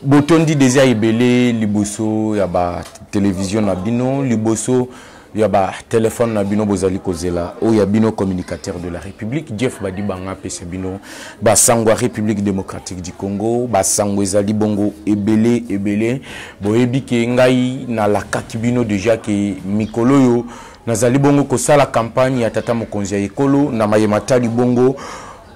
Botondi déjà ebele liboso ya ba télévision na bino liboso ya ba téléphone na bino bozali kozela o ya bino communicateur de la République Jeff Badibanga pese bino ba sangwa République démocratique du Congo ba sangwa ezali bongo ebele boyebi ke ngai na la kakibino déjà ke mikolo yo nazali bongo ko sala campagne ya tata mokonzi ya ekolo na mayematali bongo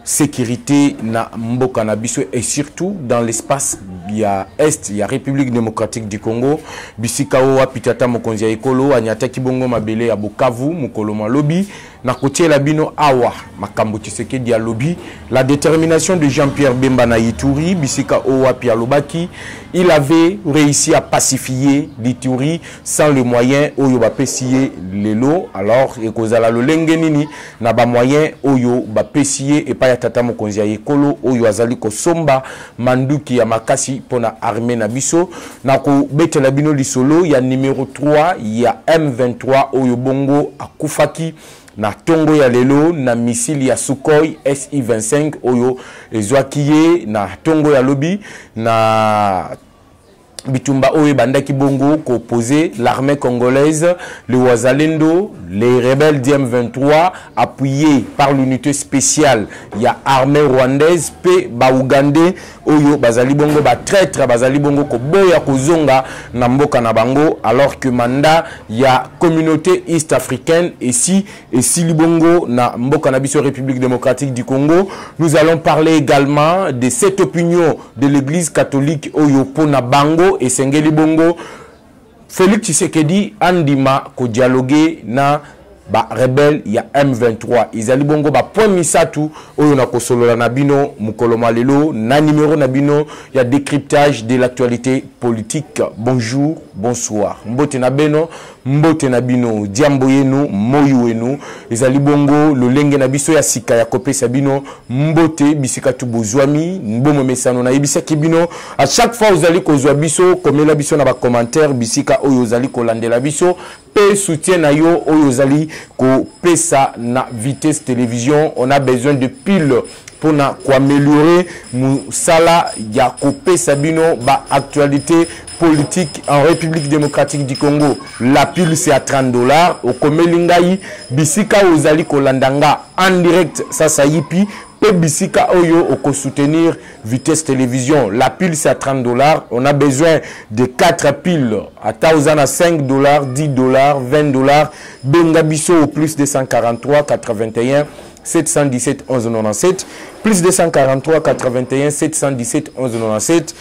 sécurité na mboka na biso et surtout dans l'espace ya est ya République démocratique du Congo bisika o apitata mokonzi ya ekolo anyataki bongo mabele ya Bukavu mukolo malobi na kotiela bino awa makambo Tshisekedi ya lobi la détermination de Jean-Pierre Bemba na Ituri bisika o api alobaki il avait réussi à pacifier l'Ituri sans le moyen oyo bapesiye lelo alors ekozala lolenge nini na ba moyen oyo bapesiye epa ya tata mokonzi ya ekolo oyo azali kosomba manduki ya makasi pona armée na biso na ko betela bino lisolo ya numéro 3 ya M23 oyo bongo akufaki na tongo ya lelo na misili ya Sukhoi SI-25 oyo ezwakiye na tongo ya lobi na bitumba oyo bandaki bongo ko opposer l'armée congolaise, le Wazalendo, les rebelles du M23 appuyés par l'unité spéciale ya armée rwandaise pe ba Ougandais oyo bazali bongo ba traître bazali bongo ko boya kozonga na mboka na bango alors que mandat ya communauté est africaine ici et si libongo na mboka na biso République démocratique du Congo. Nous allons parler également de cette opinion de l'église catholique oyo pona bango et Sengeli bongo Félix Tshisekedi andima ko dialoguer na ba rebelle ya M23 izali bongo ba point misatu oyo na kosolola na bino mukolo malelo na numéro na bino ya décryptage de l'actualité politique. Bonjour, bonsoir. Mbote na beno, mbote na bino, diambo yenu, moyo wenu. Izali bongo lolenge na biso ya sika ya kopesa bino mbote bisika tu bozwami, mbomo mesano na yebisa kibino. À chaque fois uzali kozwa biso, komela biso na ba commentaire bisika oyo uzali kolandela biso. Pe soutien na yo oyo uzali ko pesa na vitesse télévision. On a besoin de piles pour améliorer musala ya ko pesa bino ba actualité politique en République démocratique du Congo. La pile c'est à $30. Au komelingai bisika uzali kolandanga en direct ça yipi. Pe bisika oyo oko soutenir vitesse télévision. La pile c'est à $30. On a besoin de 4 piles à $5, $10, $20. Benga biso au plus de 143 81 717 11 97 plus de 143 81 717 11 97.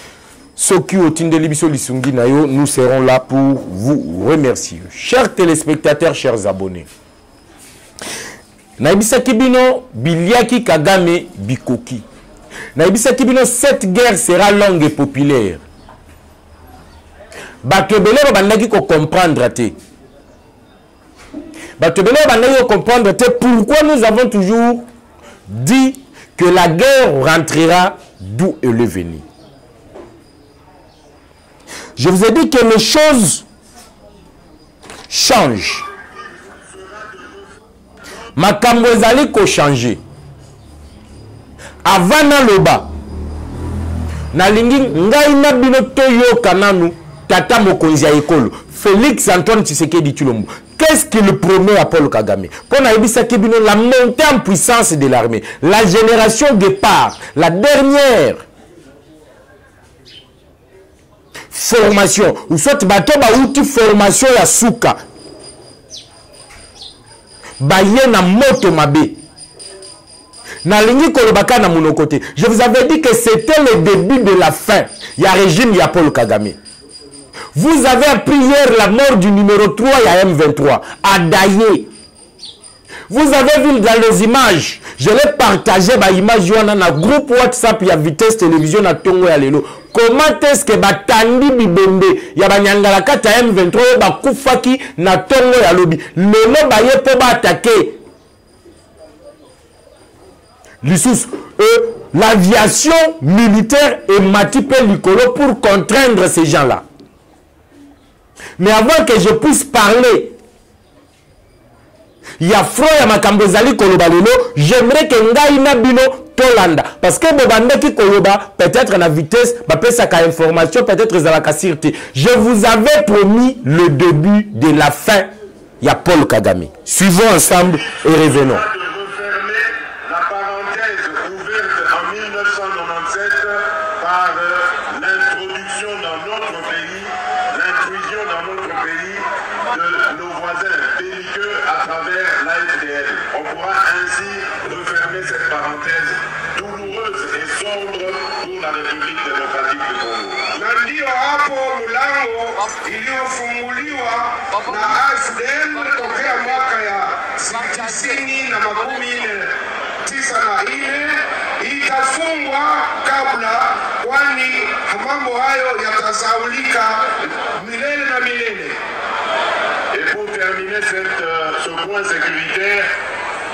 Soki otindeli biso lisungi na yo, nous serons là pour vous remercier. Chers téléspectateurs, chers abonnés. Naibisa kibino biliaki Kagame bikoki. Naibisa kibino cette guerre sera longue et populaire. Batebele bandaki ko comprendre te. Batebele bandaki ko comprendre te pourquoi nous avons toujours dit que la guerre rentrera d'où elle est venue. Je vous ai dit que les choses changent. Makambo ezali ko changer. Avant na loba. Na lingi ngai na bino toyo kananu tata mokonzi ya ekolo. Félix Antoine Tshisekedi Tshilombo. Qu'est-ce qu'il promet à Paul Kagame? Pour naibisa kibino la montée en puissance de l'armée, la génération départ, la dernière formation. Ou soit bato ba outil formation ya suka. Baye na moto mabe. Na lingi kolobaka na monokote. Je vous avais dit que c'était le début de la fin. Il y a régime, il y a Paul Kagame. Vous avez appris hier la mort du numéro 3, il y a M23, à Daye. Vous avez vu dans les images, je l'ai partagé, bah image dans le groupe WhatsApp, il y a vitesse télévision à Tongo et à Lelo. Comment est-ce que Batandi Bibembe, il y a Banyangala Kata M23, Bakufaki, na Tongo et à Lobi. Lelo baye pour attaquer. l'aviation militaire est matipé Nicolo pour contraindre ces gens-là. Mais avant que je puisse parler, il y a Fro ya makambo ezali koloba lelo, j'aimerais que ngai na bino tolanda parce que bobanda ki koloba peut-être na vitesse ba pesa ka information peut-être ezalaka sûreté. Je vous avais promis le début de la fin. Il y a Paul Kagame. Suivons ensemble et revenons. Iliyofunguliwa na AFDL tokea mwaka ya 1994 itafungwa kabla, kwani mambo hayo yatasaulika milele na milele. Et pour terminer ce point sécuritaire,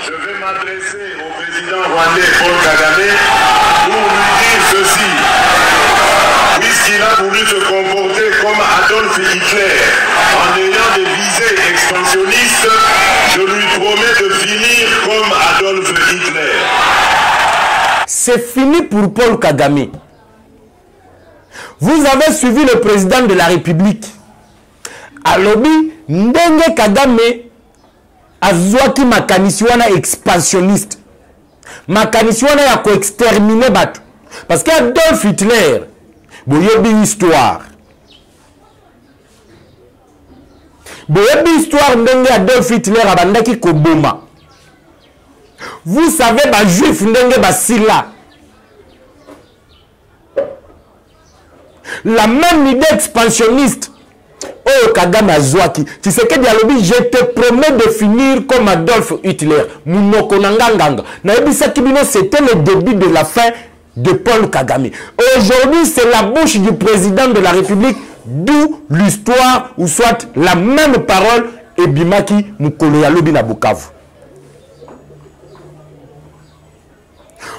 je vais m'adresser au président rwandais Paul Kagame pour lui dire ceci. Puisqu'il a voulu se comporter comme Adolf Hitler en ayant des visées expansionnistes, je lui promets de finir comme Adolf Hitler. C'est fini pour Paul Kagame. Vous avez suivi le président de la République. Alobi, ndenge Kagame azwaki makanisi wana expansionniste. Makanisi wana ya ko-exterminer batu. Parce qu'Adolf Hitler, boyebi histoire. Boyebi histoire ndenge Adolf Hitler abandaki koboma. Vous savez ba juif ndenge basila. La même idée expansionniste. Oh Kagame azwaki. Tu sais que Dialobi, je te promets de finir comme Adolf Hitler. Munoko nanganganga. Naebisa kibino, c'était le début de la fin de Paul Kagame. Aujourd'hui, c'est la bouche du président de la République, d'où l'histoire, ou soit la même parole, et Bimaki Mukolo Yalobi na Bukavu.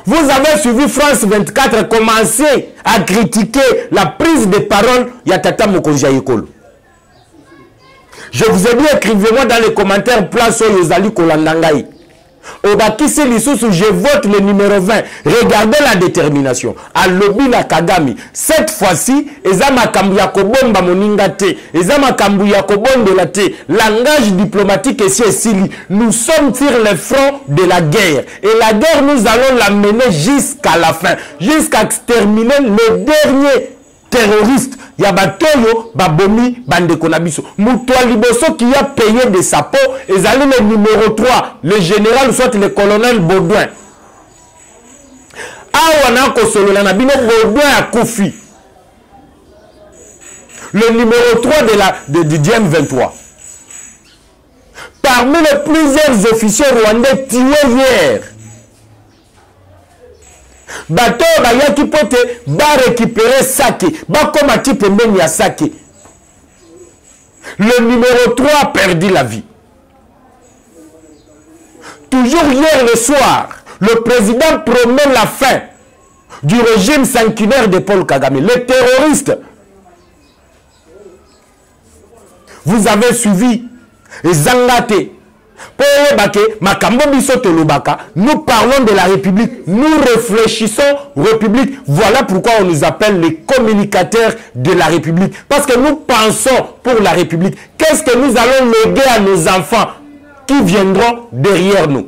Vous avez suivi France 24 commencer à critiquer la prise de parole Yatata Mokonja Yekolo. Je vous ai dit, écrivez-moi dans les commentaires place au Yozali Kolandangaï. Obakisi Lisusu, je vote le numéro 20. Regardez la détermination. À Lobi la Kagame. Cette fois-ci, Ezama Kambuya Kobomba Moningate, Ezama Kambuya Kobonde te. Langage diplomatique et Sili. Nous sommes sur le front de la guerre. Et la guerre, nous allons la mener jusqu'à la fin. Jusqu'à exterminer le dernier terroriste. Yabatoyo, Babomi, Bandeko Nabiso. Moutoua Liboso qui a payé de sa peau, et allé le numéro 3, le général, soit le colonel Baudouin. Awana Kosolo Nabino Baudouin a Kofi. Le numéro 3 du DM23. Parmi les plusieurs officiers rwandais tués hier, bato bayaki pote ba récupérer Sake, ba koma type mbeni ya Sake. Le numéro 3 perdit la vie. Toujours hier le soir, le président promet la fin du régime sanguinaire de Paul Kagame, les terroristes. Vous avez suivi Zangate. Nous parlons de la République, nous réfléchissons République. Voilà pourquoi on nous appelle les communicateurs de la République. Parce que nous pensons pour la République. Qu'est-ce que nous allons léguer à nos enfants qui viendront derrière nous?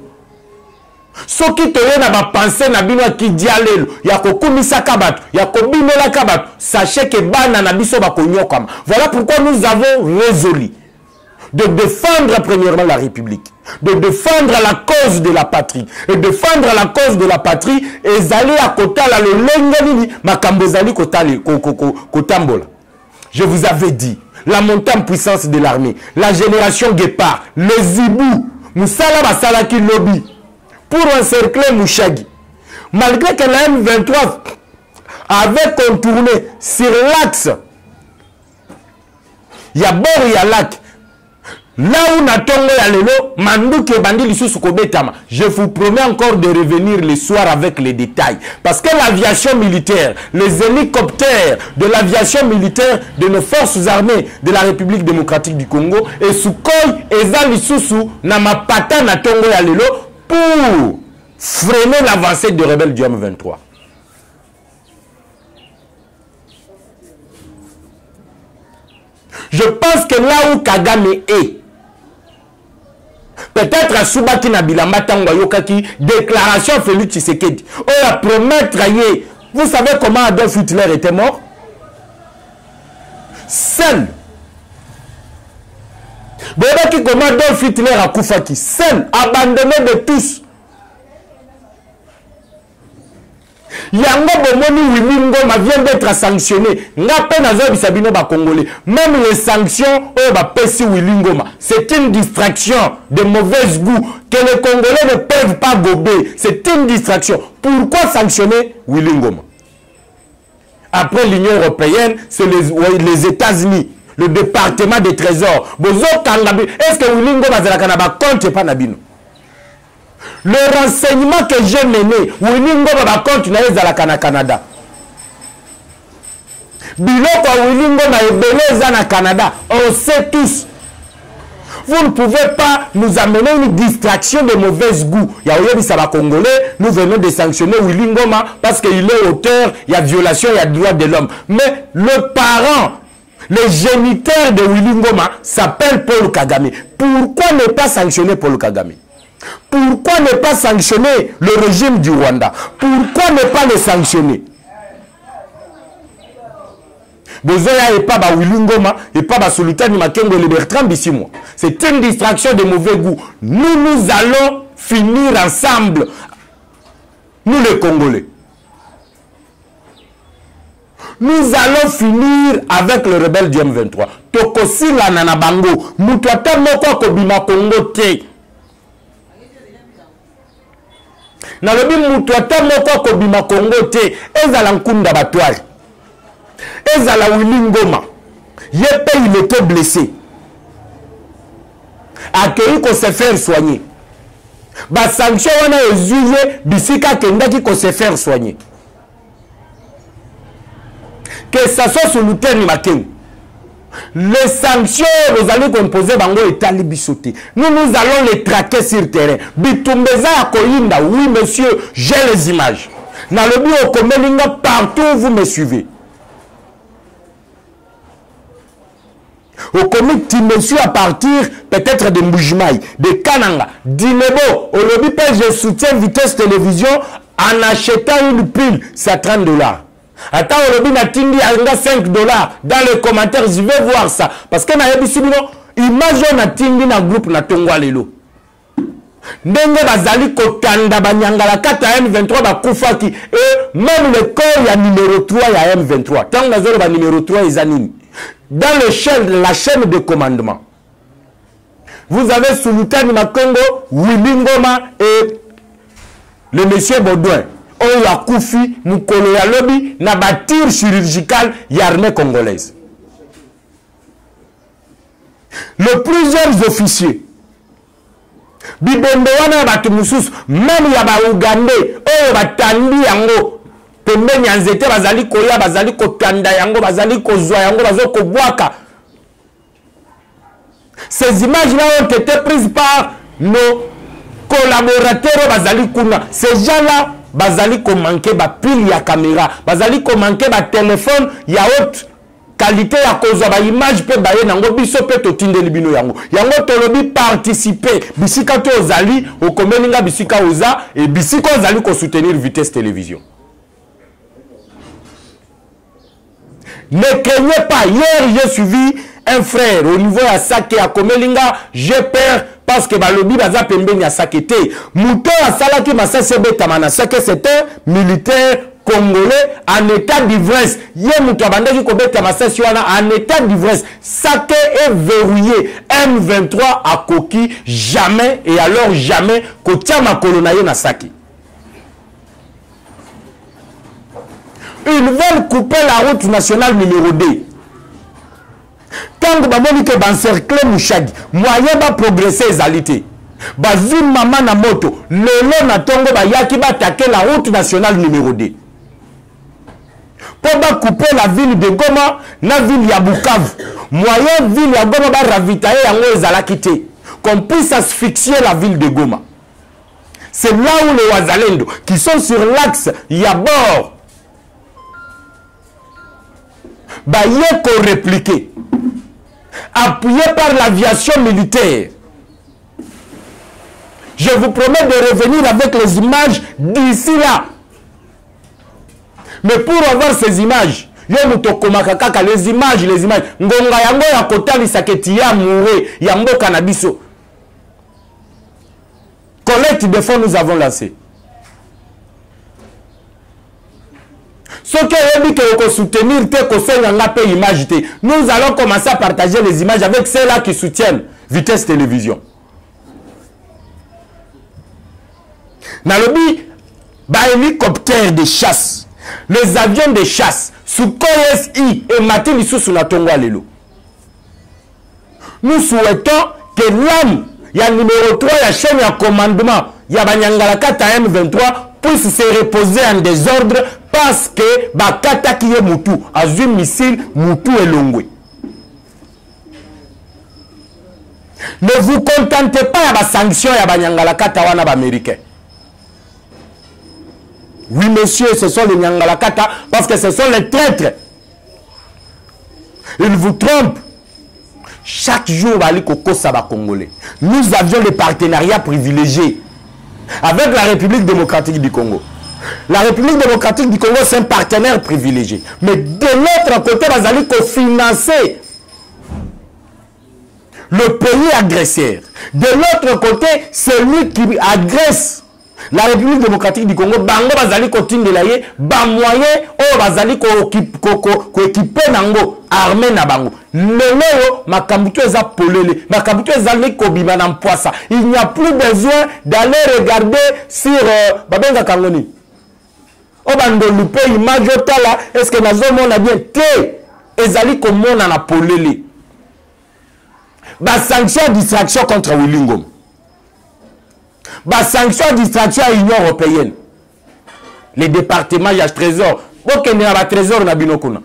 Ce qui te donne à penser na bino qui dialelo ya kokumisa kabatu ya kobimela kabatu, sachez que bana na biso ba konyokama. Voilà pourquoi nous avons résolu de défendre premièrement la République, de défendre la cause de la patrie, et défendre la cause de la patrie, et d'aller à Kotala, le Lenganini, Makambozali Kotambola. Je vous avais dit, la montée en puissance de l'armée, la génération Guépard, les Zibou, Moussala Basalaki Lobby, pour encercler Mouchagi. Malgré que la M23 avait contourné sur l'axe, il y a bord, il y a lac. là où Natongo ya lelo, Mandouke Bandi Lisusu Kobetama, je vous promets encore de revenir le soir avec les détails. Parce que l'aviation militaire, les hélicoptères de l'aviation militaire de nos forces armées de la République démocratique du Congo, et Sukhoi Eza Lisusu Namapata Natongo ya lelo pour freiner l'avancée des rebelles du M23. Je pense que là où Kagame est, peut-être à Soubaki Nabilamba Tango Yokaki, déclaration Félix Tshisekedi. On va promettre, vous savez comment Adolf Hitler était mort? Seul. Vous savez comment Adolf Hitler a Koufaki? Seul, abandonné de tous. Yango bomoni Willy Ngoma vient d'être sanctionné. Ngape nazo bisabino ba Congolais. Même les sanctions pesi Willy Ngoma. C'est une distraction de mauvais goût que les Congolais ne peuvent pas gober. C'est une distraction. Pourquoi sanctionner Willy Ngoma? Après l'Union européenne, c'est les États-Unis, le département des trésors. Est-ce que Willy Ngoma zalaka compte pas nabino? Le renseignement que j'ai mené, Willy Ngoma va continuer à Canada. Biloko Willy Ngoma est belé au Canada. On sait tous. Vous ne pouvez pas nous amener une distraction de mauvais goût. Il y a des Congolais, nous venons de sanctionner Willy Ngoma parce qu'il est auteur, il y a violation, il y a droit de l'homme. Mais le parent, le géniteur de Willy Ngoma s'appelle Paul Kagame. Pourquoi ne pas sanctionner Paul Kagame? Pourquoi ne pas sanctionner le régime du Rwanda? Pourquoi ne pas le sanctionner? Bozoya et pas Willy Ngoma et pas Sultani Makengo et Bertrand Bisimwa. C'est une distraction de mauvais goût. Nous allons finir ensemble. Nous les Congolais. Nous allons finir avec le rebelle du M23. Tokosi la nanabango. Mutwata moko kobima Congo te. Nalobi Mutwata moko kobima Congo te. Ezala nkunda batwali. Ezala Willy Ngoma. Yepe il était blessé. Accueilli qu'on se faire soigner. Ba sanction wana ezuye bisika kendaki qu'on se faire soigner. Que ça soit sur l'outel Makengo. Les sanctions, vous allez composer bango et talibisoté. Nous allons les traquer sur terrain. Bitumbeza Akoyinda, oui monsieur, j'ai les images. Nalobi Okomelinga, partout vous me suivez. Au comité, monsieur, à partir peut-être de Mbujimaï, de Kananga, d'Inebo, au lobby, je soutiens Vitesse Télévision en achetant une pile, c'est à $30. Attends, au lobby, Natindi a 5 $. Dans les commentaires, je vais voir ça. Parce que image Natindi na groupe na Tongwa Lelo. Ndenge bazali kotanda banyangala kata M23 bakufaki et même le corps ya numéro 3 ya M23. Tant nazolo ba numéro 3 izanini. Dans la chaîne de commandement, vous avez Sultani Makengo, Willy Ngoma et le monsieur Baudouin. On a Koufi, Moukolo ya Lobi, na tir chirurgical y armée congolaise. Le plusieurs officiers, Bibondo wana batumusus, même ya ba Ougandais, oh batandi yango. Bazali koya, bazali kotanda yango, bazali kozwa yango, bazali kobwaka. Ces images-là ont été prises par nos collaborateurs bazali kuna. Ces gens-là, bazali ko manquer ba pile ya caméra, bazali ko manquer ba téléphone ya haute qualité ya kozwa ba image pe baye nango biso pe to tindeli bino yango. Yango tolobi participer. Bisika to ozali, okomelinga bisika oza et bisika ozali ko soutenir Vitesse Télévision. Ne craignez pas. Hier, j'ai suivi un frère au niveau à Saké, à Komelinga. J'ai peur parce que Balobi Baza Pembeni a sakété. Mouton à Salaki Massasebe Tamana Saké, c'est un militaire congolais en état d'ivresse. Hier, Mouton Bandaki Kobe Tamasasiwana en état d'ivresse. Saké est verrouillé. M23 a coquille. Jamais et alors jamais Kotiama Kolonaye na Saké. Ils veulent couper la route nationale numéro 2. Tant que bamoni que bancercle Mouchadi, moyen va progresser ezalité. Bazou maman na moto, lelo na tongo ba yaki ba attaquer la route nationale numéro 2. Pour ba couper la ville de Goma na ville ya Bukavu. Moyen ville ya Goma ba ravitailler yango ezalaki te. Qu'on puisse asphyxier la ville de Goma. C'est là où les Wazalendo qui sont sur l'axe Yabor ba yeko répliquer. Appuyé par l'aviation militaire. Je vous promets de revenir avec les images d'ici là. Mais pour avoir ces images, les images. Ngonga yango ya kotali saketi ya mouré, ya mboka na biso. Collecte de fonds nous avons lancé. Ce qui est dit que soutenir image. Nous allons commencer à partager les images avec ceux-là qui soutiennent Vitesse Télévision. Nalobi, hélicoptère de chasse, les avions de chasse, Sukhoi SI et Matili sous la Tonga Lelo. Nous souhaitons que l'âme, il y a numéro 3, il y a chaîne, il y a commandement, il y a Banyangalakata M23 puisse se reposer en désordre parce que Bakata qui est Moutou, a un missile Moutou et Longwe. Ne vous contentez pas de la sanction à Banyangalakata wana américain. Oui, monsieur, ce sont les Nyangalakata parce que ce sont les traîtres. Ils vous trompent. Chaque jour, Congolais. Nous avions des partenariats privilégiés avec la République démocratique du Congo. La République démocratique du Congo, c'est un partenaire privilégié. Mais de l'autre côté, nous allons financer le pays agresseur. De l'autre côté, celui qui agresse la République démocratique du Congo, bango bazali kotinga laye, ba moyen o bazali ko équiper nango armée na bango. Lelo makambuto eza polele, makambuto eza kobima na mpoisa. Il n'y a plus besoin d'aller regarder sur babenga kangoni. O bando lupe image otala, est-ce que nazo mona bien te ezali ko mona na polele. Ba sanction distraction contre Willingom. Bah, sanction distraction à l'Union européenne. Les départements, il y a trésor. Pourquoi il y a un trésor na binokuna?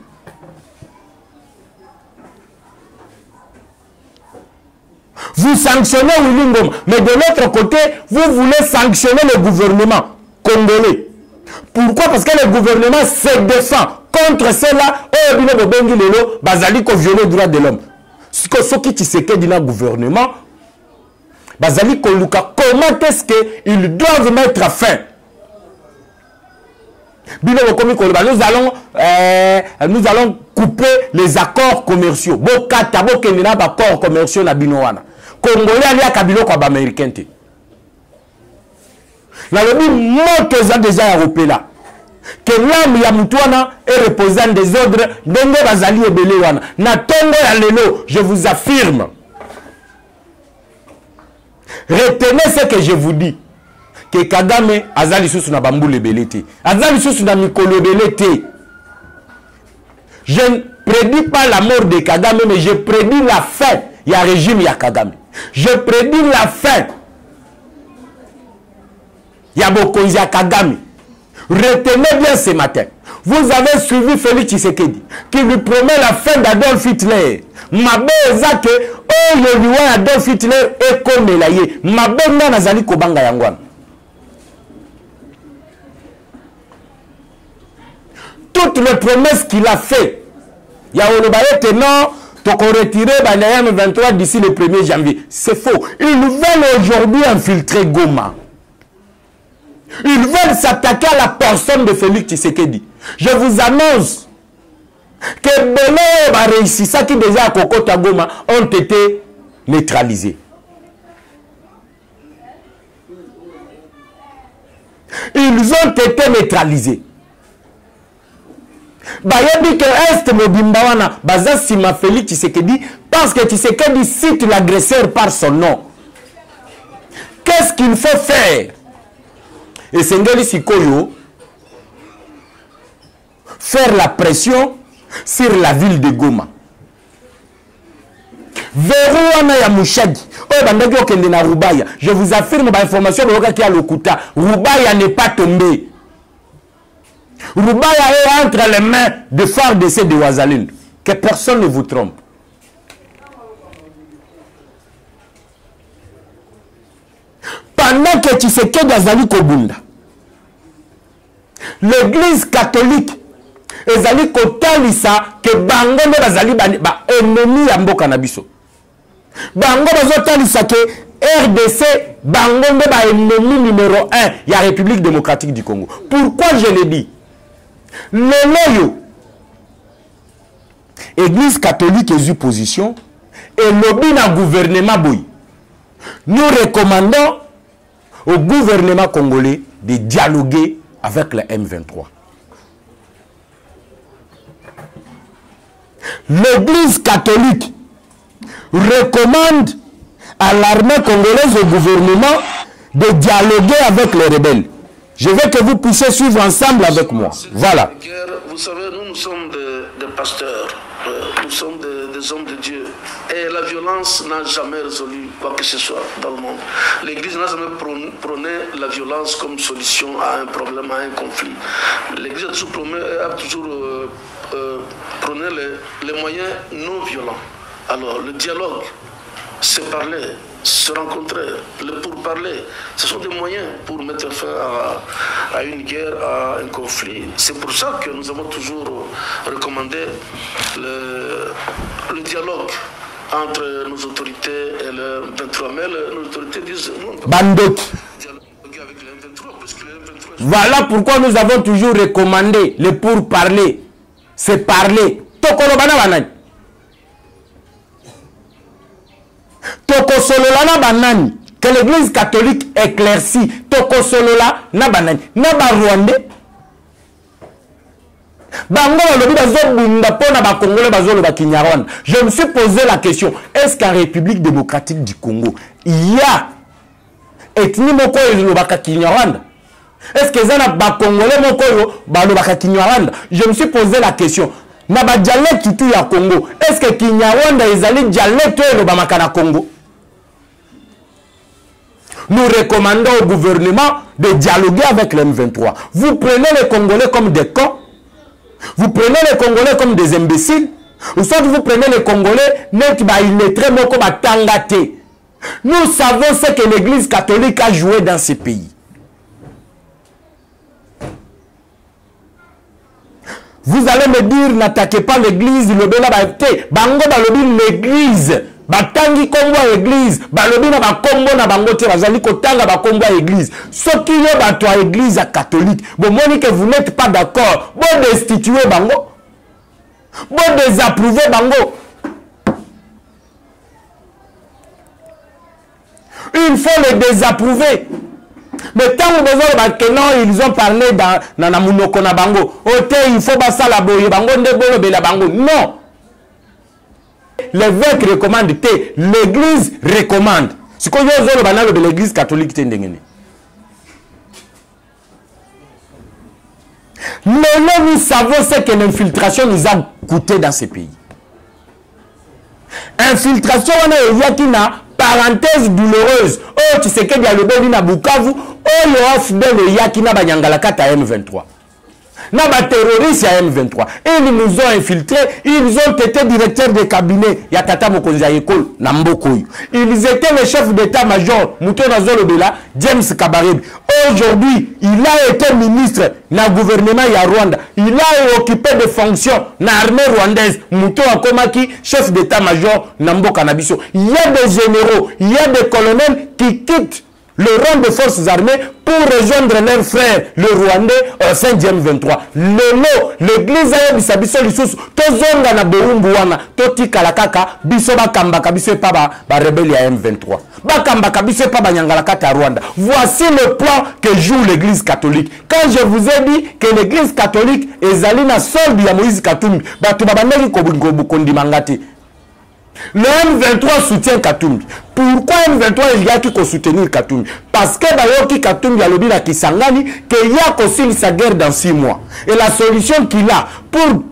Vous sanctionnez Willingom, mais de l'autre côté, vous voulez sanctionner le gouvernement congolais. Pourquoi? Parce que le gouvernement se défend contre cela. Oh, bino bengi lelo, bazali ko violer les droits de l'homme. Ce qui t'iseke dit dans le gouvernement. Bazali Koluka, comment est-ce qu'ils doivent mettre fin? Nous allons couper les accords commerciaux. Bokata bokendina accords commerciaux na binowana. Congolais ali akabilo kwa américain te. La lobi moto za déjà européen là. Que l'âme ya mutwana est reposée en désordre ndenge bazali ebele wana. Na tongo ya lelo, je vous affirme. Retenez ce que je vous dis. Que Kagame azali susu na bambou lebelete. Azali susu na mikolo lebelete. Je ne prédis pas la mort de Kagame, mais je prédis la fin. Il y a un régime, il y a Kagame. Je prédis la fin. Il y a Bokonzi à Kagame. Retenez bien ce matin. Vous avez suivi Félix Tshisekedi qui lui promet la fin d'Adolf Hitler. Mabe ezake oh le liwa Adolf Hitler est comme elaye. Mabe na nazali kobanga yangwana. Toutes les promesses qu'il a fait. Ya olobaye non, toko retirer Banayam 23 d'ici le 1er janvier. C'est faux. Ils veulent aujourd'hui infiltrer Goma. Ils veulent s'attaquer à la personne de Félix Tshisekedi. Je vous annonce que Belo a réussi, ça qui déjà à Kokota Goma ont été neutralisés. Ils ont été neutralisés. Bayebi que Est Mobimbawana, Baza Sima Félix Tshisekedi, parce que Tshisekedi cite l'agresseur par son nom. Qu'est-ce qu'il faut faire? Et Sengeli Sikoyo, faire la pression sur la ville de Goma. Verouana ya Mouchadi. Oh, bandaki okende na Rubaya. Je vous affirme, bah, information de qui a Lokuta. Rubaya n'est pas tombé. Rubaya est entre les mains de FARDC de Ouazalil. Que personne ne vous trompe. Pendant que Tshisekedi azali kobunda, l'église catholique ezali kotalisa que bango nde bazali ba ennemi ya mboka na biso. Bango bazotalisa que RDC bango nde ba ennemi numéro 1 ya République démocratique du Congo. Pourquoi je le dis? Lelo église catholique est eu position et lobby na gouvernement boy. Nous recommandons au gouvernement congolais de dialoguer avec la M23. L'église catholique recommande à l'armée congolaise, au gouvernement, de dialoguer avec les rebelles. Je veux que vous puissiez suivre ensemble avec moi. Voilà. Vous savez, nous sommes des pasteurs, nous sommes des hommes de Dieu. Et la violence n'a jamais résolu quoi que ce soit dans le monde. L'Église n'a jamais prôné la violence comme solution à un problème, à un conflit. L'Église a toujours prôné les moyens non violents. Alors, le dialogue, se parler, se rencontrer, le pourparler, ce sont des moyens pour mettre fin à une guerre, à un conflit. C'est pour ça que nous avons toujours recommandé le dialogue entre nos autorités et le 23 mai. Nos autorités disent non. Bandot. Voilà pourquoi nous avons toujours recommandé le pourparler, se parler. Tokolobana banani. Tokosolola na banani. Que l'église catholique éclaircit. Tokosolola na banani. Na ba Rwandais. Bango balobi bazobunda pona ba Congolais bazoloba Kinyarwanda. Je me suis posé la question, est-ce qu'en République démocratique du Congo, il y a ethnie moko ezolobaka Kinyarwanda? Est-ce que ça n'a pas Congolais moko balobaka Kinyarwanda? Je me suis posé la question. Na ba dialecte tout ya Congo. Est-ce que Kinyarwanda ezali dialecte elobamaka na Congo? Nous recommandons au gouvernement de dialoguer avec le M23. Vous prenez les Congolais comme des cons. Vous prenez les Congolais comme des imbéciles. Ou soit vous prenez les Congolais net ba illettré moko ba tangate. Nous savons ce que l'église catholique a joué dans ces pays. Vous allez me dire, n'attaquez pas l'église, le bela baté. Bango balobi l'église. Batangi kombo l'église. Balobi na ba kombo na bango te bazali kotanga ba kombo l'église. Soki yo bato à église catholique. Bon moni que vous n'êtes pas d'accord. Bon destituer bango. Bon désapprouver bango. Il faut les désapprouver. Mais tant que non, ils ont parlé dans la Munoko na bango. Il faut pas ça la boye bango ndebolo bela bango. Non. L'évêque recommande, l'église recommande. Ce qu'on a de l'église catholique tendengene. Mais nous savons ce que l'infiltration nous a coûté dans ces pays. Infiltration, on a qui n'a parenthèse douloureuse. Oh, tu sais qu'il y a le Beni na Bukavu. Oh, le off de le Yakina Banyangalakata M23. N'a pas terroriste à M23. Ils nous ont infiltrés. Ils ont été directeurs de cabinet. Yatata Mokonza Ekol, Nambokoy. Ils étaient les chefs d'état-major. Moutona Zolobela, James Kabarebe. Aujourd'hui, il a été ministre dans le gouvernement ya Rwanda. Il a occupé des fonctions dans l'armée rwandaise. Mouto Akomaki, chef d'état-major Namboka Nabiso. Il y a des généraux, il y a des colonels qui quittent le rang des forces armées pour rejoindre leurs frères, le Rwandais, au sein du M23. L'église a dit biso lisusu tozonga na Boumbuana, toti kalakaka, biso bakambaka biso pa ba rebelle ya M23. Bakambaka biso pa banyangalakata Rwanda. Voici le plan que joue l'église catholique. Quand je vous ai dit que l'église catholique ezali na solde ya Moïse Katumbi, batu babandeki kobukondi mangati. Le M23 soutient Katumbi. Pourquoi M23 il y a qui soutenir Katumbi? Parce que Bayoki Katumbi a lobby la Kisangani qu'il y a aussi sa guerre dans 6 mois. Et la solution qu'il a pour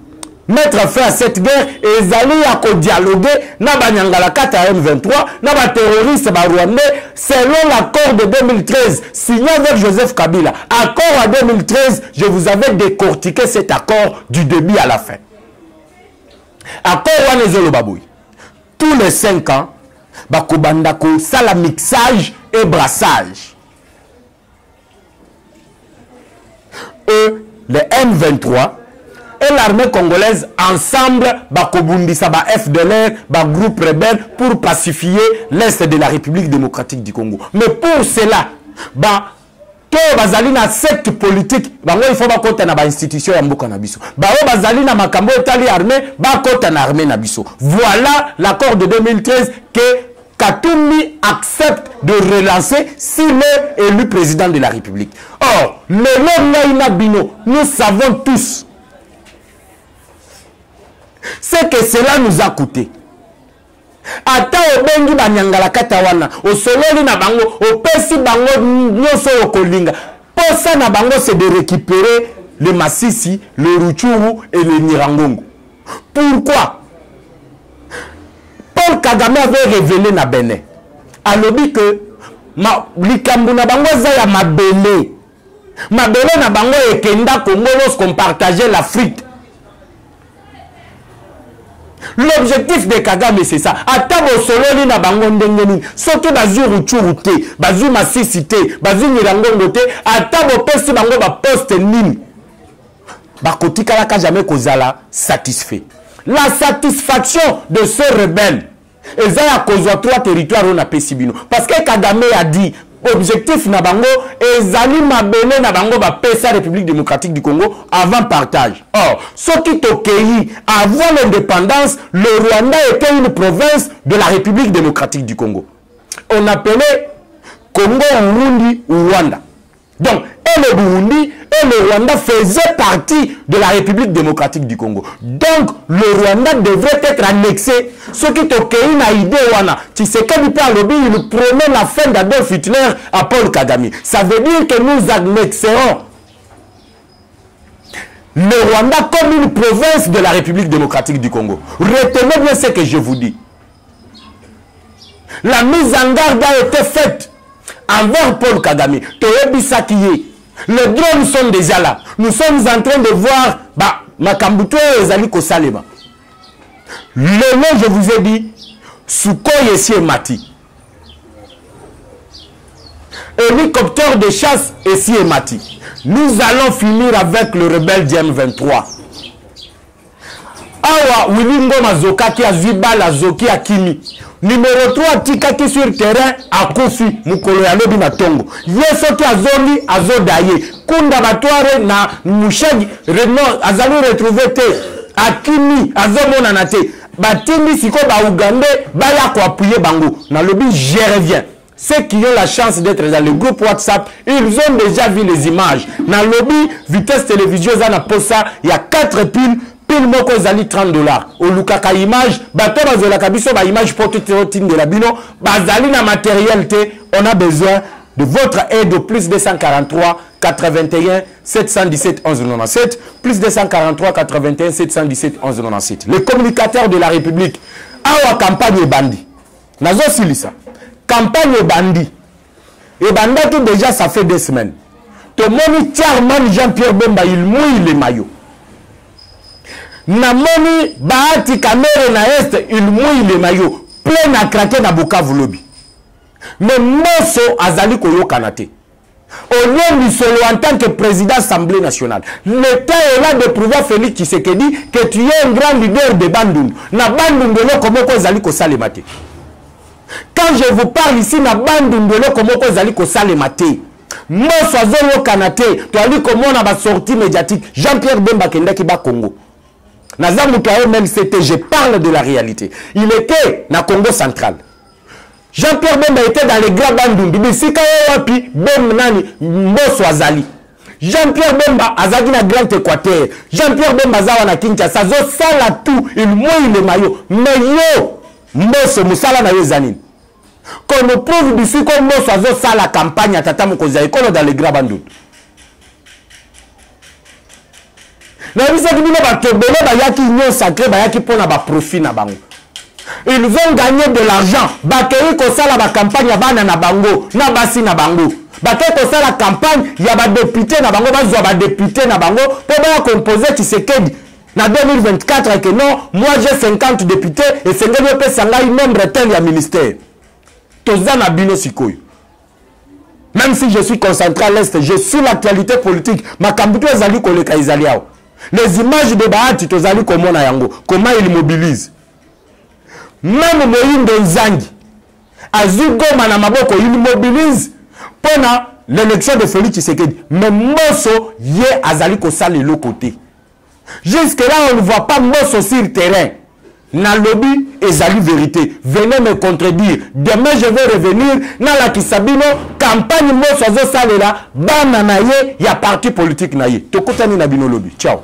mettre fin à cette guerre et ezali ya ko dialoguer na banyangala kata ya M23 na ba terroristes ba rwandais selon l'accord de 2013 signé avec Joseph Kabila. Accord en 2013, je vous avais décortiqué cet accord du début à la fin. Accord Wanezolo Baboui. Tous les 5 ans, bakobandako sala mixage et brassage. Eux, les M23 et l'armée congolaise ensemble bakobundisa ba FDLR, ba groupe rebelle pour pacifier l'est de la République démocratique du Congo. Mais pour cela, to bazali na secte politique, bango il faut bakota na ba institution ya mboka na biso. Bazali na makambo etali armée, bakota na armée na biso. Voilà l'accord de 2013 que Katumbi accepte de relancer s'il est élu président de la République. Or, le nom Naina Bino, nous savons tous ce que cela nous a coûté. Ata obengi banyangala katawana, osololi na bango, opesi bango nyoso okolinga. Posa na bango c'est de récupérer le Massissi, le Rutshuru et le Nirangongo. Pourquoi? Paul Kagame avait révélé na Bénin. Alobi que likambu na bango za ya mabele. Mabele na bango ekenda Congo lorsqu'on partageait l'Afrique. L'objectif de Kagame c'est ça. Atabo sololi na bango ndengeni. Soki bazu Rutshuru te, bazu Massissi te, bazu Nirangongo te, atabo poste bango ba poste nini. Bakotika la ka jamais kozala satisfait. La satisfaction de ce rebelle et ça a causé 3 territoires on a pesibino parce que Kagame a dit objectif na bango ezali mabele na bango ba pesa République démocratique du Congo avant partage. Or ce qui tokei avant l'indépendance, le Rwanda était une province de la République démocratique du Congo. On appelait Congo Burundi ou Rwanda. Donc et le Burundi et le Rwanda faisaient partie de la République démocratique du Congo. Donc, le Rwanda devrait être annexé. Ce qui est OK, une idée, tu sais qu'il parle, il promet la fin d'Adolf Hitler à Paul Kagame. Ça veut dire que nous annexerons le Rwanda comme une province de la République démocratique du Congo. Retenez bien ce que je vous dis. La mise en garde a été faite envers Paul Kagame. Les drones sont déjà là. Nous sommes en train de voir Makambuto et Zali Kosalema. Le nom, je vous ai dit, Sukhoi et Mati. Hélicoptère de chasse et Mati. Nous allons finir avec le rebelle DM23. Awa Wilingo Mazoka qui a Zibala Zoki Akimi. Numéro 3, Tikaki sur terrain, à Kofi, Mukolo ya lobi na tongo. Yeso ki azoli, azodaye. Kunda batware na Mouchagi, azali retrouvé te. Akimi, azomona na te. Batimi siko ba Ougandais, baya ko appuyer bango. Na lobi, je reviens. Ceux qui ont la chance d'être dans le groupe WhatsApp, ils ont déjà vu les images. Na lobby, vitesse télévision, zana posa, il y a 4 piles. Pile moko zali $30. Au lukaka image, bato bazola kabiso ba image pour tout de la bino, bazali na matériel te, on a besoin de votre aide au plus 243 81 717 11 97, plus 243 81 717 11 97. Le communicateur de la République, awa campagne bandi. Nazo silisa. Campagne bandi. Et banda tout déjà ça fait 2 semaines. To moni Tiarman Jean-Pierre Bemba il mouille les maillots. Namoni Bahati Kamere na Est il mouille les maillots. Plein à craquer na Bukavu lobby. Mais Mosso Azali Koyo Kanate. Au lieu du solo en tant que président de l'Assemblée nationale. L'État est là de prouver Félix Tshisekedi que tu es un grand leader de Bandung. Na Bandung de l'Okomoko Zali Kosalemate. Quand je vous parle ici, na Bandung de l'Okomoko Zali Kosalemate. Mosso Azolo Kanate. Tu as dit comment on a ba sortie médiatique. Jean-Pierre Bemba Kendaki ba Congo. Je parle de la réalité. Il était dans le Congo central. Jean-Pierre Bemba était dans les grands bandundu. Jean-Pierre Bemba azali na Grand Équateur. Jean-Pierre Bemba zawa na Kinshasa. Zo sala tout. Il mouille le maillot. Mais yo, Mosso Moussala na Yezanine. Qu'on nous prouve d'ici comme Mosso azo sala campagne à Tata Mokoza Ekolo dans les grands bandundu. Na bisa bino ba tobele ba yaki union sacrée ba yaki pona ba profit na bango. Ils vont gagner de l'argent. Bakei ko sala ba campagne ya bana na bango, na basi na bango. Bakei ko sala campagne ya ba député na bango, ba zo ba député na bango, po ba composer Tshisekedi. Na 2024 que non, moi j'ai 50 députés et c'est ngebe pe sanga nombre tel ya ministère. Toza na bino sikoyo. Même si je suis concentré à l'Est, je suis l'actualité politique. Ma kambuto ezali koleka ezali awo. Les images de Bahati tozali komona yango, comment il mobilise. Même Moïndo Nzangi, Azugoma na maboko, il mobilise pendant l'élection de Félix Tshisekedi. Mais Mosso yé azali kosala le côté. Jusque là, on ne voit pas Mosso sur le terrain. Na lobby ezali vérité. Venez me contredire. Demain je vais revenir na la Kisabino campagne Mosso zo salela bana na ye ya parti politique na ye. Tokutani na bino lobby. Ciao.